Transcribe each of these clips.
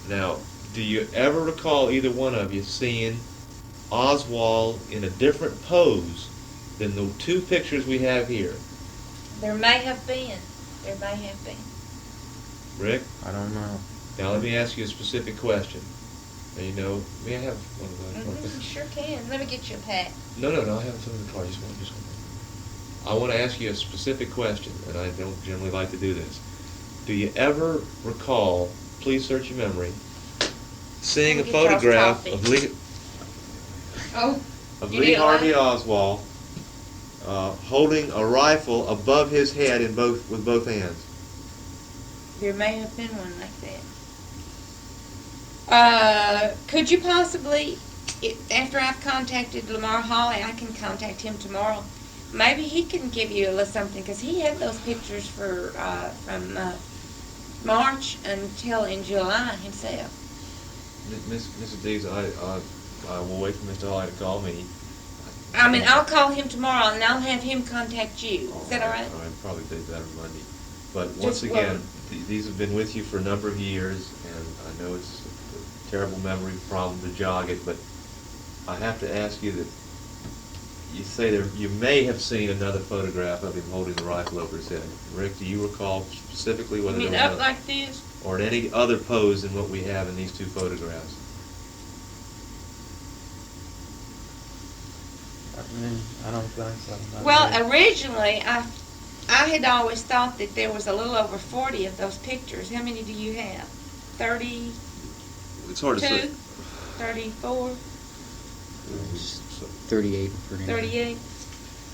Now, do you ever recall either one of you seeing Oswald in a different pose than the two pictures we have here? There may have been. There may have been. Rick? I don't know. Now let me ask you a specific question. Now, you know, may I have one of those? You sure can. Let me get you a pack. No, I have some in the car. Just one. I want to ask you a specific question, and I don't generally like to do this. Do you ever recall, please search your memory, seeing a Let me get y'all's photograph Oh, of you Lee did Harvey what? Oswald holding a rifle above his head with both hands? There may have been one like that. Could you possibly, after I've contacted Lamar Hawley, I can contact him tomorrow. Maybe he can give you a little something, because he had those pictures from March until in July himself. Mrs. Dees, I will wait for Mr. Hawley to call me. I mean, I'll call him tomorrow and I'll have him contact you. Is that all right? All right, probably do better Monday. But once again, these have been with you for a number of years, and I know it's a terrible memory problem to jog it, but I have to ask you that you say you may have seen another photograph of him holding the rifle over his head. Rick, do you recall specifically whether You mean there up was like this? or in any other pose than what we have in these two photographs? I don't think so. Not Well, really. originally, I had always thought that there was a little over 40 of those pictures. How many do you have? 32? It's hard to say. 34? 38 for him. 38?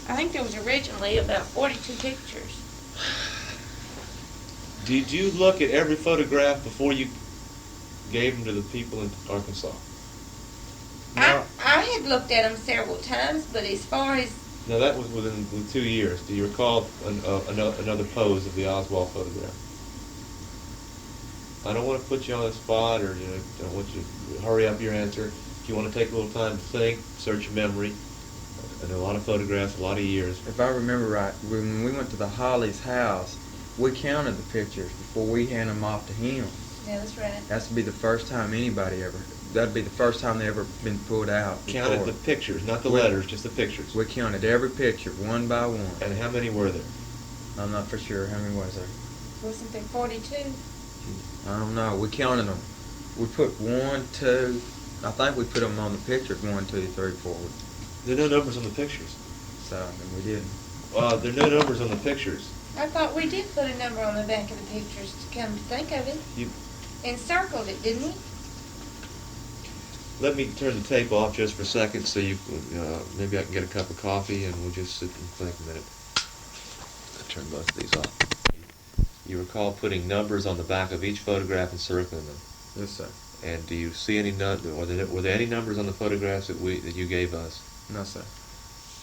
I think there was originally about 42 pictures. Did you look at every photograph before you gave them to the people in Arkansas? No. I had looked at them several times, but as far as... No, that was within 2 years. Do you recall another pose of the Oswald photograph? I don't want to put you on the spot, or I don't want you to hurry up your answer. If you want to take a little time to think, search your memory. I know a lot of photographs, a lot of years. If I remember right, when we went to the Holly's house, we counted the pictures before we handed them off to him. Yeah, that's right. That's to be the first time anybody ever. That'd be the first time they ever been pulled out. Counted before. the pictures, not the letters, just the pictures. We counted every picture, one by one. And how many were there? I'm not for sure how many was there. Wasn't there 42? I don't know. We counted them. We put 1, 2. I think we put them on the pictures. 1, 2, 3, 4. There are no numbers on the pictures. So and we didn't. There are no numbers on the pictures. I thought we did put a number on the back of the pictures, to come to think of it. You Encircled it, didn't we? Let me turn the tape off just for a second, so you maybe I can get a cup of coffee and we'll just sit and think a minute. I'll turn both of these off. You recall putting numbers on the back of each photograph and circling them. Yes, sir. And do you see any were there any numbers on the photographs that you gave us? No, sir.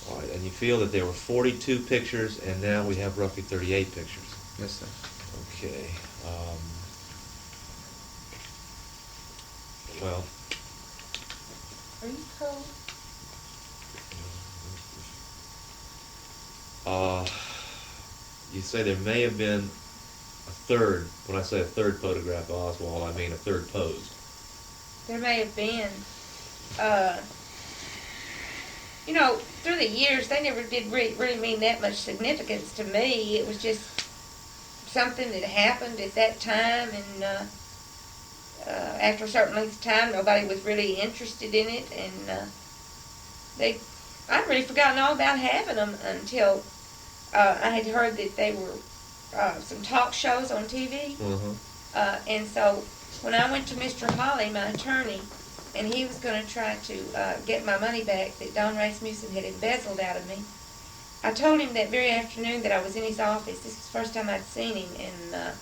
All right, and you feel that there were 42 pictures, and now we have roughly 38 pictures. Yes, sir. Okay. Well. Are you cold? You say there may have been a third. When I say a third photograph of Oswald, I mean a third pose. There may have been. Through the years, they never did really mean that much significance to me. It was just something that happened at that time, and after a certain length of time, nobody was really interested in it, and I'd really forgotten all about having them until I had heard that they were some talk shows on TV. Uh-huh. And so when I went to Mr. Hawley, my attorney, and he was going to try to get my money back that Don Rasmussen had embezzled out of me, I told him that very afternoon that I was in his office. This was the first time I'd seen him in a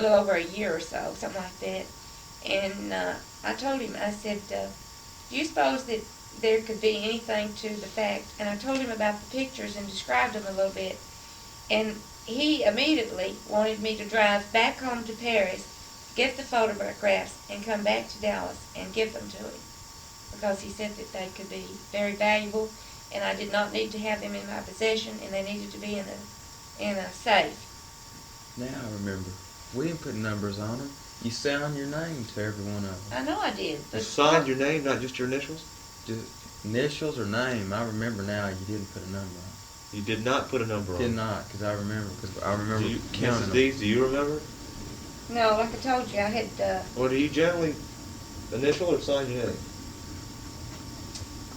little over a year or so, something like that. And I told him, I said, do you suppose that there could be anything to the fact? And I told him about the pictures and described them a little bit. And he immediately wanted me to drive back home to Paris, get the photographs, and come back to Dallas and give them to him, because he said that they could be very valuable, and I did not need to have them in my possession, and they needed to be in a safe. Now I remember. We didn't put numbers on them. You signed your name to every one of them. I know I did. You But signed your name, not just your initials? Just initials or name. I remember now you didn't put a number on. You did not put a number on. Did not, because I remember Do you, counting Mrs. them. Dees, do you remember? No, like I told you, I had. Or do you generally initial or sign your name?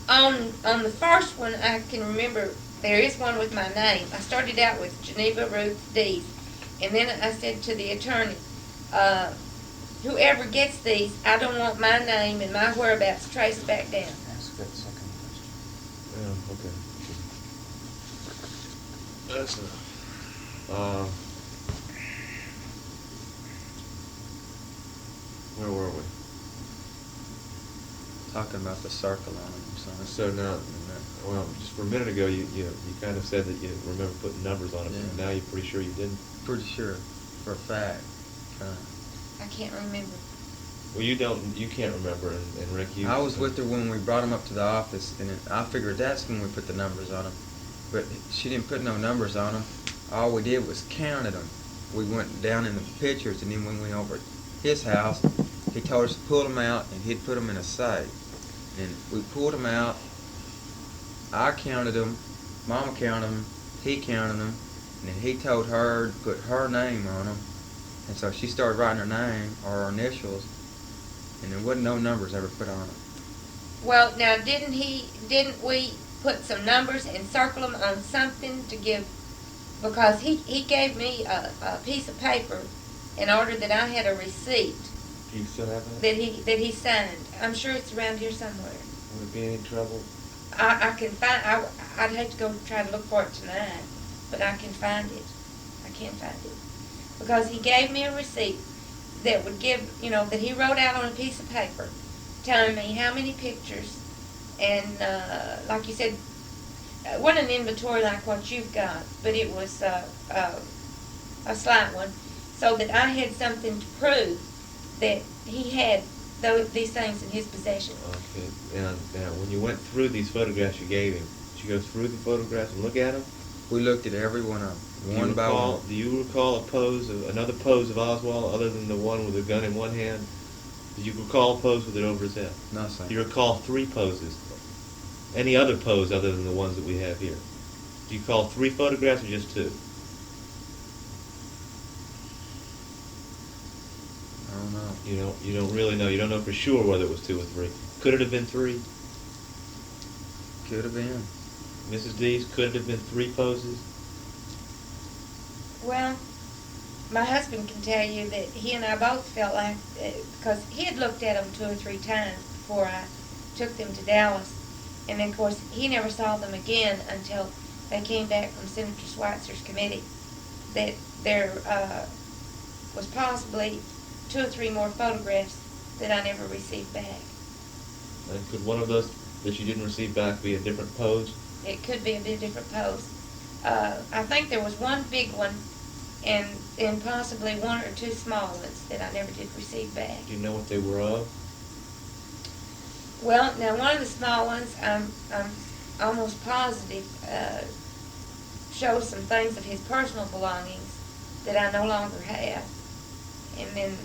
On the first one, I can remember there is one with my name. I started out with Geneva Ruth Dees, and then I said to the attorney, whoever gets these, I don't want my name and my whereabouts traced back down. Ask that second question. Yeah, okay. That's enough. Where were we? Talking about the circle on them. So now, well, just for a minute ago, you kind of said that you didn't remember putting numbers on it, Yeah. and now you're pretty sure you didn't. Pretty sure, for a fact. I can't remember. Well, you can't remember, and Rick, you. I was with her when we brought them up to the office, and I figured that's when we put the numbers on them. But she didn't put no numbers on them. All we did was counted them. We went down in the pictures, and then when we went over to his house, he told us to pull them out, and he'd put them in a safe. And we pulled them out. I counted them. Mama counted them. He counted them. And then he told her to put her name on them. And so she started writing her name or her initials, and there wasn't no numbers ever put on them. Well, now didn't we put some numbers and circle them on something to give? Because he gave me a piece of paper in order that I had a receipt Do you still have that? that he signed. I'm sure it's around here somewhere. Would it be any trouble? I can find. I'd hate to go try to look for it tonight, but I can find it. I can find it because he gave me a receipt that would give, that he wrote out on a piece of paper, telling me how many pictures, and like you said, it wasn't an inventory like what you've got, but it was a slight one, so that I had something to prove that he had these things in his possession. Okay. And when you went through these photographs you gave him, did you go through the photographs and look at them? We looked at every one of them, one by one. Do you recall another pose of Oswald other than the one with the gun in one hand? Did you recall a pose with it over his head? No, sir. Do you recall 3 poses? Any other pose other than the ones that we have here? Do you recall 3 photographs or just 2? I don't know. You don't really know. You don't know for sure whether it was 2 or 3. Could it have been 3? Could have been. Mrs. Dees, could it have been 3 poses? Well, my husband can tell you that he and I both felt like, because he had looked at them 2 or 3 times before I took them to Dallas, and then of course he never saw them again until they came back from Senator Schweitzer's committee, that there was possibly 2 or 3 more photographs that I never received back. And could one of those that you didn't receive back be a different pose? It could be a bit different pose. I think there was one big one and possibly 1 or 2 small ones that I never did receive back. Do you know what they were of? Well, now one of the small ones, I'm almost positive, shows some things of his personal belongings that I no longer have. And then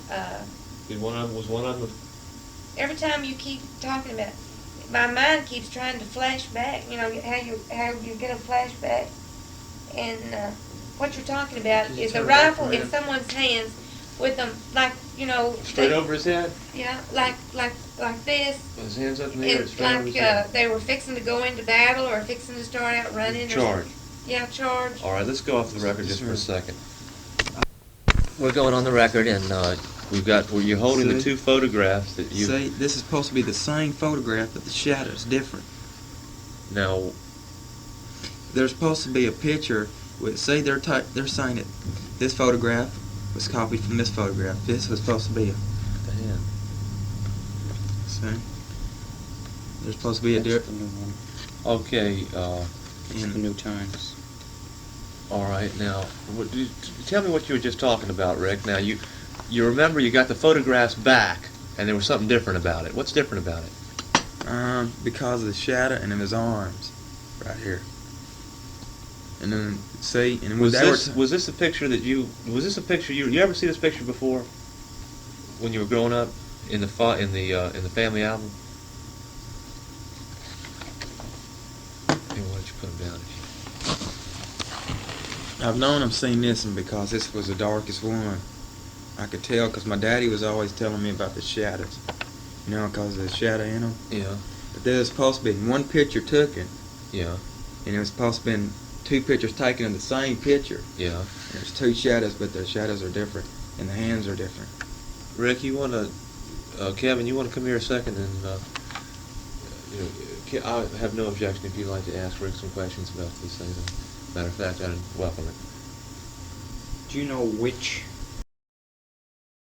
Was one of them? every time you keep talking about, my mind keeps trying to flash back. You know how you get a flashback, and what you're talking about Did you is a turn back rifle from in him? someone's hands with them like Straight over his head? Yeah, like this. His hands up in the air, It's straight over like his head. they were fixing to go into battle or fixing to start out running. Charge. Yeah, charge. All right, let's go off the record just for a second. We're going on the record, and you're holding the See? 2 photographs that you. See, this is supposed to be the same photograph, but the shadow's different. Now, There's supposed to be a picture with, say they're saying that this photograph was copied from this photograph. This was supposed to be a, see? There's supposed to be a That's the different, new one. okay. It's the new times. All right. Now, tell me what you were just talking about, Rick. Now, you remember you got the photographs back, and there was something different about it. What's different about it? because of the shadow and of his arms, right here. And then see, and Was this a picture that you ever see this picture before? when you were growing up in the family album? Hey, why don't you put them down? I've known I've seen this one because this was the darkest one. I could tell because my daddy was always telling me about the shadows. You know, because of the shadow in them. Yeah. But there was supposed to be one picture taken, Yeah. and it was supposed to be two pictures taken of the same picture. Yeah. And there's two shadows, but the shadows are different, and the hands are different. Rick, you want to, Kevin, you want to come here a second and, I have no objection if you'd like to ask Rick some questions about these things. Matter of fact, I'd welcome it. Do you know which